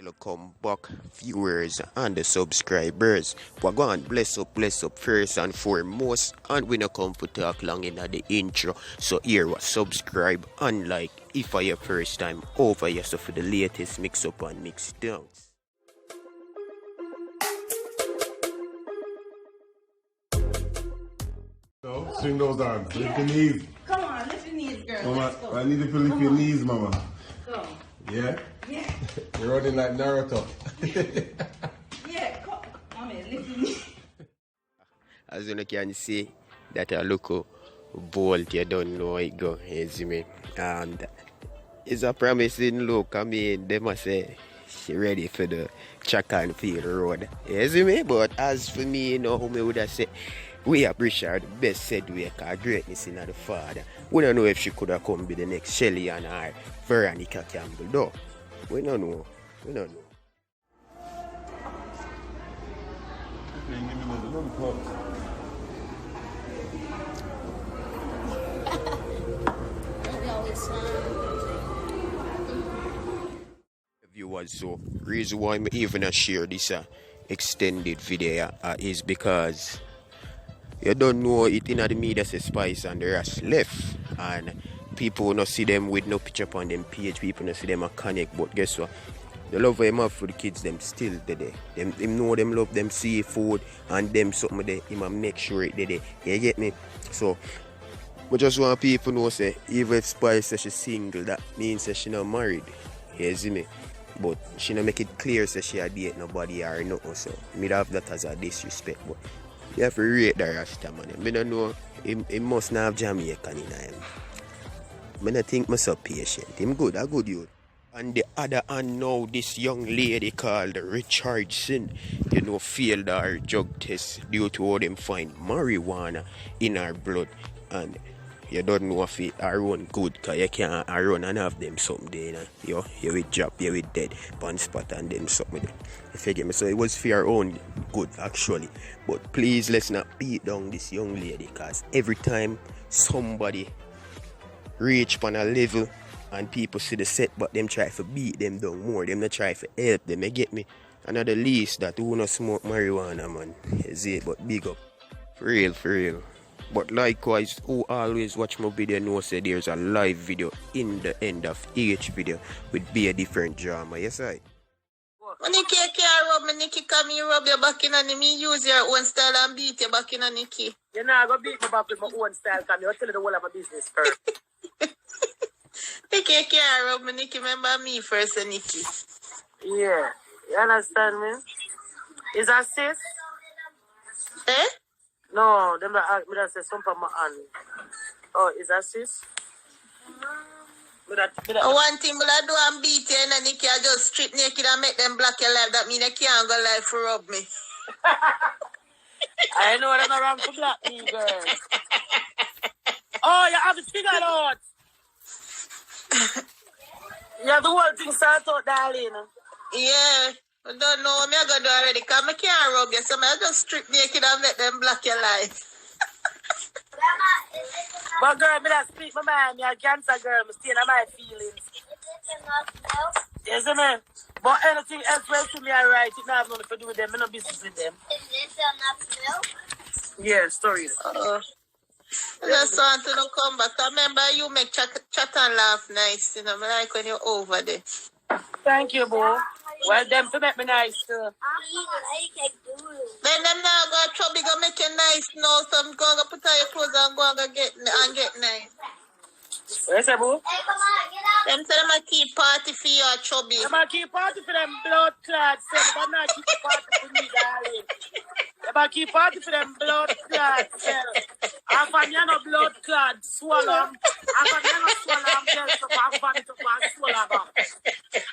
Welcome back, viewers and the subscribers. We're going bless up first and foremost. And we not come to talk long in the intro. So here was subscribe and like if I your first time over here. So for the latest mix up and mix downs. No, swing those arms. Lift your knees. Come on, lift your knees, girl. Mama, Let's go. I need you to lift your knees, mama. Go. Yeah? Yeah. You're running like Naruto. Yeah, come. Mommy, lift your knees. As you can see, that I look bold, you don't know how it go, you see me. And it's a promising look. I mean, they must say she ready for the track and field road. You see me? But as for me, you know, who me would have said, we appreciate the best said way, cause greatness in the father. We don't know if she could have come be the next Shelly and I, Veronica Campbell, though. We don't know. We don't know. Viewers, so reason why I'm even share this extended video is because you don't know it in the media say Spice and the rest left, and people will not see them with no picture on them page. People not see them a connect, but guess what? The love him have for the kids them still there. Them know them love them seafood and them something there. Him make sure it there. You get me? So we just want people know say even if Spice says she's single, that means that she not married. You see me? But she not make it clear say she a date nobody or nothing. So me have that as a disrespect. But you have to rate the Rasta man. I don't know, he must not have Jamaican in him. I don't think I'm so patient. Him good, a good youth. On the other hand now, this young lady called Richardson, you know, failed her drug test due to how them find marijuana in her blood. And you don't know if it are run good, because you can't run and have them something there, you know. You with drop, you with dead, pan spot and them something there. If you get me, so it was for your own good actually. But please let's not beat down this young lady, because every time somebody reach upon a level and people see the set, but them try to beat them down more, them not try to help them, you get me? Another least that who not smoke marijuana, man. You see it, but big up. For real, for real. But likewise, who always watch my video know say there's a live video in the end of each video with be a different drama. Yes, I. When Nikki can't rub me, Nikki come here rub your back in and me use your own style and beat your back in and Nikki. You know, I go beat my back with my own style, come here, I'll tell you the whole of my business first. Nikki can't rub me, Nikki remember me first, Nikki. Yeah, you understand me? Is that sis? Eh? No, them that ask me that say something on my hand. Oh, is that sis? One thing will I do and beat you and Nikki I just strip naked and make them block your life. That mean they can't go live for rub me. I know they're not wrong to block me, girl. Oh, you have to figure it out. You have the whole thing start out, darling. Yeah. I don't know what I'm going to do already because I can't rub you. So I just strip naked and make them block your life. But girl, me not speak my mind. Me a cancer girl. Me stay in my feelings. Yes, man. But anything else well to me, alright. It not have nothing to do with them. Me no business with them. Is this enough milk? Yeah, story. I just want to come back. I remember you make chat and laugh nice. You know, I like when you're over there. Thank you, boo. Well, them to make me nice too. Then them now go chubby go make you nice now. So I'm going to put on your clothes and go and get nice. Where's that, boo? Hey, come on, get up. Them say them a keep party for you, chubby. I'm going to keep party for them blood clots, but not keep party for me, darling. I'm going to keep party for them blood clots, I'm going to no blood clots, swallow them. I'm going to swallow them, so I'm going to swallow them.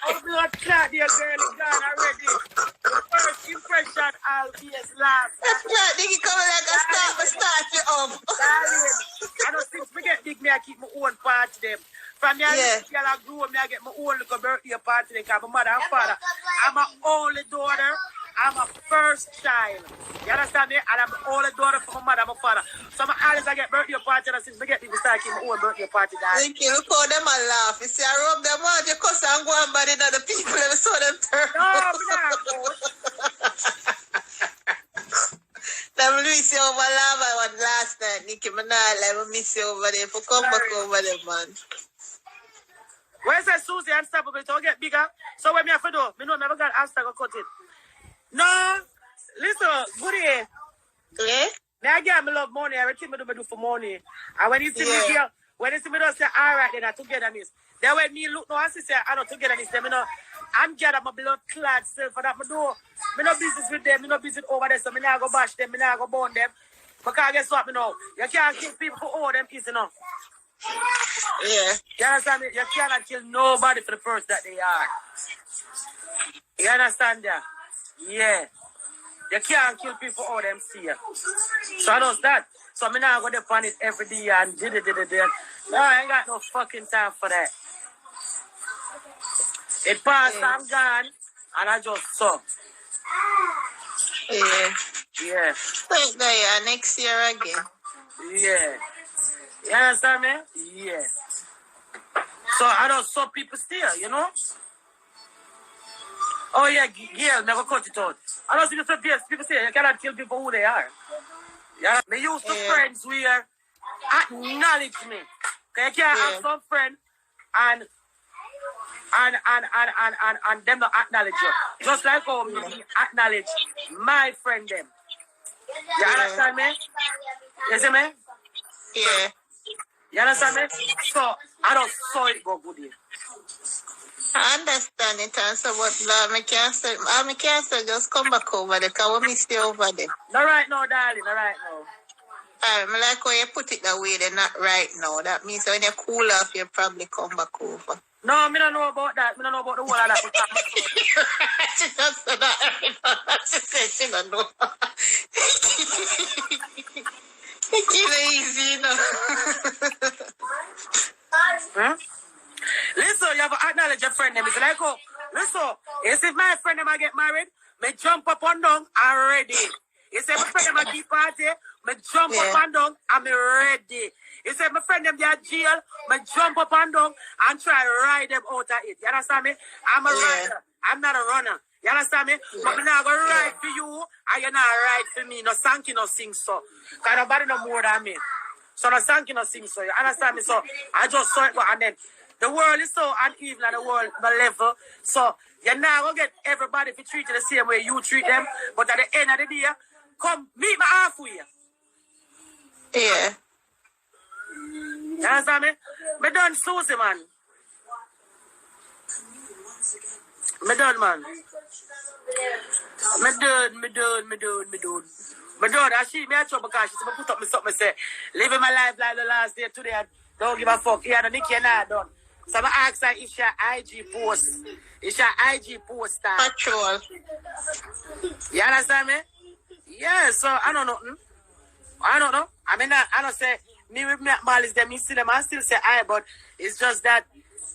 Our blood clot, dear girl, is gone already. The first impression, always last. That's right, they coming like a start you up. Darling, I don't think we get big, me I keep my own party them. From your Yeah. little girl I grew up, me I get my own little birthday party them because my mother and father. I'm my only daughter. I'm a first child. You understand me? And I'm the only daughter for my mother and my father. So my always I get birthday party and since I get people start keeping my own birthday party, guys. Thank you. Look how them a laugh. You see, I rub them out. You cuss and go and bad in other people. Let me saw them turn. No, Nikki. I miss you over there. For come back over there, man. Where's that Susie Unstoppable? Don't get bigger. So when me have to do, me know I never got answer go cut it. No, listen, good day. Yeah? Me I get me love money. Everything me do for money. And when you see me here, when you see me don't say all right, then I togetherness. Then when me look no and say I don't togetherness, then me know I'm glad my blood clad self for that me do. Me no business with them. Me no business over there. So me not go bash them. Me not go burn them. Because guess what me know? You can't kill people for all them is enough. Yeah. You understand me? You cannot kill nobody for the person that they are. You understand that? Yeah. You can't kill people for all them see you. So I know that. So me now go depend it every day and did it. No, I ain't got no fucking time for that. It passed, I'm gone, and I just saw. Yeah. Yeah. Wait, there, next year again. Yeah. You understand me? Yeah. So I don't saw people still, you know? Oh yeah, Gail never cut it out. I don't see the people say you cannot kill people who they are. Yeah. Me used to friends where acknowledge me. Cause you can't have some friend and them not acknowledge you. Just like how me acknowledge my friend them. You understand me? You see me? Yeah. You understand me? So I don't saw it go good here. I understand it, and so but I can't say just come back over there, because we miss you over there. Not right now, darling, not right now. I like how you put it that way, they're not right now. That means when you cool off, you probably come back over. No, me don't know about that. Me don't know about the whole of that. She just said that. She said she don't know. It's easy, you know. Huh? Listen, you have to acknowledge your friend them. It's like, oh, listen, you see my friend them I get married, me jump up and down, I'm ready. You see my friend them I keep party, me jump up and down, I'm ready. You see my friend them they are jail, me jump up and down and try to ride them out of it. You understand me? I'm a rider. I'm not a runner. You understand me? But me not going to ride for you, and you're not ride for me. No sanky, no sing so. Because nobody no more than me. So no sanky, no sing so. You understand me? So I just saw it, and then the world is so uneven at the world level. So you're not going to get everybody to treat you the same way you treat them. But at the end of the day, come meet me halfway. Yeah. You understand me? Me done Susie, man. Me done, man. Me done. And she me a trouble because she said, me put up me something, say, living my life like the last day today, I don't give a fuck. Yeah, no Nikki and I done. So I asked her if she IG post. If she IG poster. Patrol. You understand me? Yeah, so I don't know. I don't know. I mean, I don't say, me with me Malice, them, me see them, I still say I, but it's just that,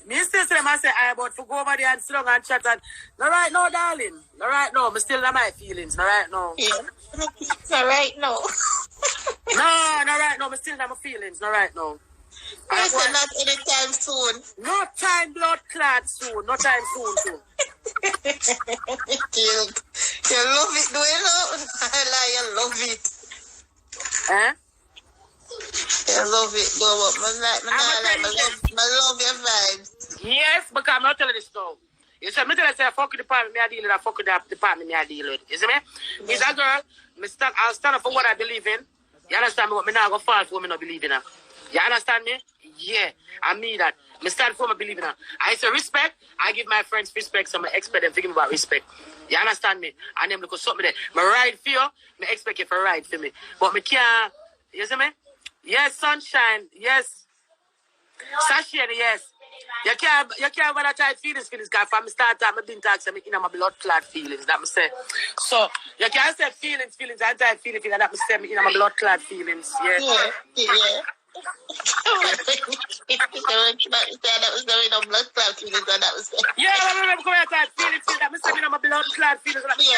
me still say them, I say I, but for go over there and sit down and chat and, no right now, darling. No right now, me still have my feelings, no right now. Yeah. No right now. No right now, me still have my feelings, no right now. Listen, not anytime soon. No time blood clad soon, no time soon too. You love it, do you know? You love it. Eh? You love it, though. I love your vibes. Yes, because I'm not telling this now. You said, me tell you, say, fuck with the department, me I deal with, I fuck with the department, me I deal with. You see me? He's a girl, I'll stand up for what I believe in. You understand me? But me not go fall for what me not believe in her. You understand me? Yeah, I mean that. Me stand for what I believe in her. I say respect, I give my friends respect, so I expect them to give me about respect. You understand me? And them look something there. Me ride for you, me expect you to ride for me. But me can't, you see me? Yes, sunshine, yes. Sashien, yes. You can't have that type feelings, because from the start time, I've been talking in my blood clot feelings, that me say. So, you can't say feelings, and type feelings, that me say in my blood clot feelings, yeah. Yeah. That was going on blood clot feelings, and that was yeah, I remember going to type feelings, that me say in my blood clot feelings, that me say.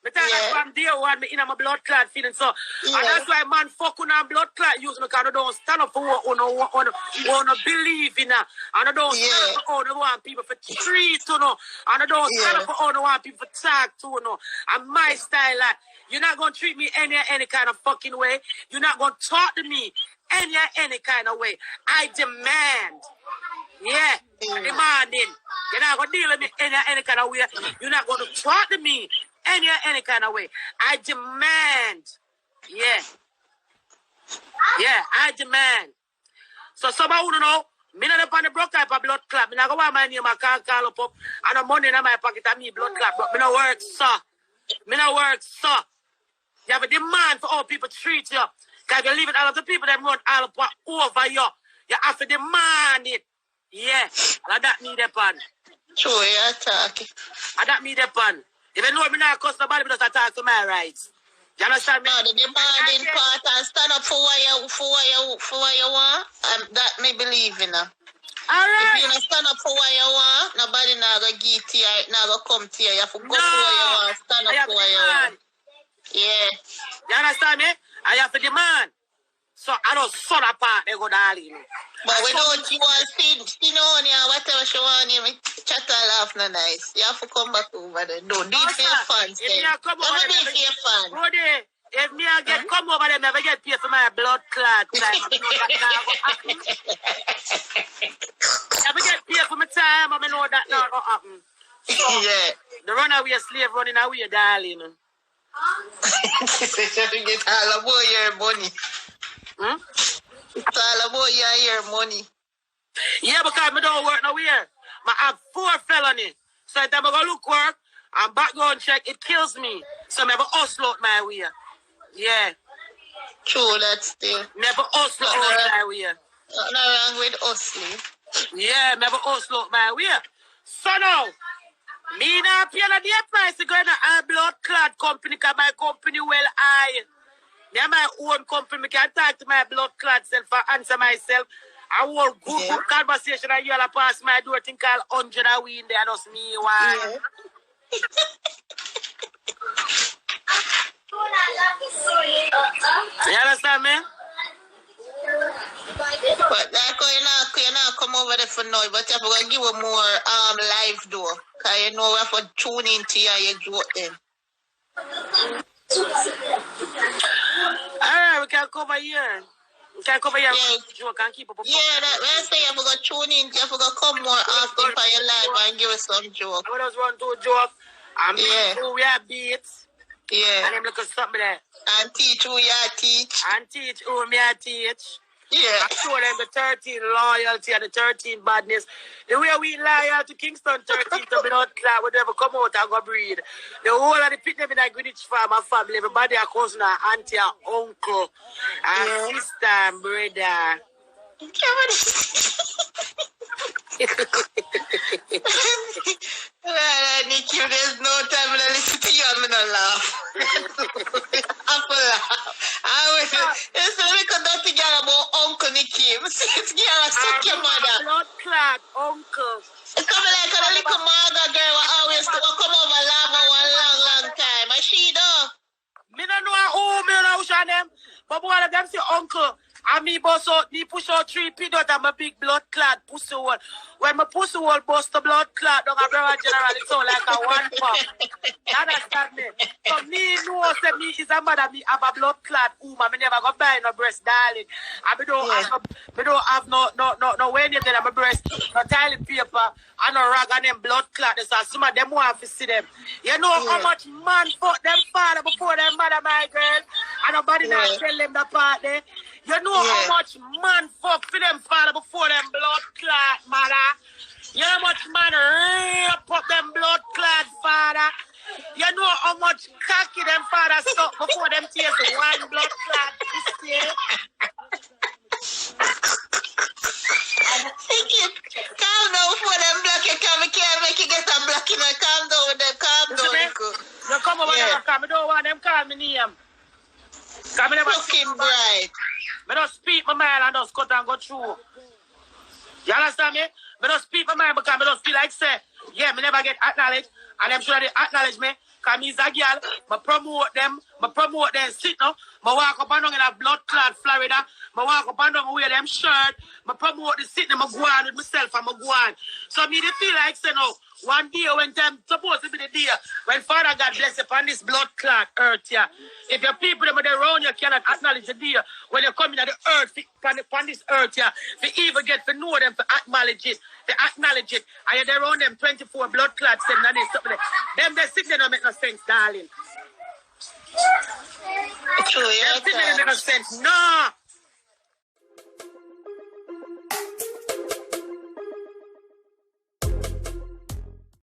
Me tell you from day one, me in my blood clot feeling so. And that's why man fuck on blood clot use me because I don't stand up for what I believe in. And I don't stand up for all I want people for treat, you know. And I don't stand up for all I want people for talk to, you know. And my style, like, you're not going to treat me any kind of fucking way. You're not going to talk to me any kind of way. I demand. Yeah, demanding. You're not going to deal with me any kind of way. You're not going to talk to me any kind of way. I demand. Yeah, I demand. So somebody want to know, me not up on the broke type of blood clot. Me not go want my name, I can't call up and the money in my pocket and me blood clot. But me not work, sir. You have a demand for all people to treat you. Because you leave it all of the people that run all up over you. You have to demand it. Yeah. And that me depend. True, you're talking. And that me depend. Even though me not cuss nobody, because I talk to my rights. You understand me? No, the demanding part and stand up for what you want. That me believe in. Alright. If you don't stand up for what you want, nobody not gonna give to you, not gonna come to you. You have to go for what you want, stand up for what you want. Yeah. You understand me? I have to demand. So I don't son apart, they go darling. But we don't want see no one or whatever she want you, chat and laugh no nice. You have to come back over there. Don't do it for your fans then. Don't do it for your fans. Brody, if me I get come over there, never get paid for my blood clot. Never get paid for my time, I know that not gonna happen. So, Yeah. the runaway slave running away, darling. You get all about your money. It's all about your money. Yeah, because I don't work nowhere. I have 4 felony. So if I go look work and background check, it kills me. So I never hustle out my way. Yeah. True, that's still. Never hustle out my way. Nothing wrong with hustling. Yeah, never hustle out my way. So now, me not pay a dear price to go in a blood clot company because my company well high. Me have my own company. I can talk to my blood clot self and answer myself. I will good conversation and you all pass my door thing called 100 a week there and us me one. You understand me? But like you not come over there for now, but you have to give a more live though. Because you know we have to tune into you and you joke them. Alright, we can cover here. We can cover here. Joke and keep up. Yeah, that when I say you have to tune in, you have to come more often for your live and give us some joke. I just want to joke. And we have beats. Yeah. And I'm looking for something there. And teach who you teach. And teach who me I teach. Yeah. I show them the 13 loyalty and the 13 badness. The way we loyal to Kingston 13 to be not clear, we never come out and go breed. The whole of the pit them in a Greenwich farm and family, everybody a cousin, auntie, uncle, and sister and brother. Well, Nicky, there's no time to listen to you. I'm going to laugh. I'm going to laugh. It's a little dirty girl about Uncle Nicky. It's girl a suck your mother. Blood clot, uncle. It's coming like a little mother girl who always come over laugh for one long time. And she though. Me don't know who, me don't know who them. But one of them say uncle. And me bust out, me push out 3 peanut and my big blood clot pussy hole. When my pussy hole bust the blood clot, don't have brother general, it's all like a one pump. You understand me? So me know say me is a mother, me have a blood clot woman. Me never go buy no breast, darling. And me don't have no way anything on my breast, no toilet paper, and no rag and them blood clot. So some of them want to see them. You know how much man fuck them father before them mother, my girl? And nobody not tell them the part there. You know how much man fuck for them father before them blood clot, mother? You know how much man rape up them blood clot father? You know how much cocky them father suck before them taste one blood clot? Calm down for them black. You can't make you get a black. Calm down with them. Calm down, Nico. You come over there, come. I don't want them call me name. Come never fucking bright. I don't speak my mind and just cut and go through. You understand me? I don't speak my mind because I don't feel like say, yeah, me never get acknowledged. And I'm sure they acknowledge me because Because me's a girl, I promote them sit now. I walk up and down in a blood clot Florida. I walk up and down and wear them shirt. I promote the sit them, I go on with myself and I go on. So me they feel like say no, one day when time supposed to be the day when Father God bless you upon this blood clot earth here. If your people them around you cannot acknowledge the day when you come in the earth upon this earth here, to even get to know them, to acknowledge it, and you're around them 24 blood clots and then something. Them they sick, they don't make no sense, darling. True, yeah. Them sick, they don't make no sense. No.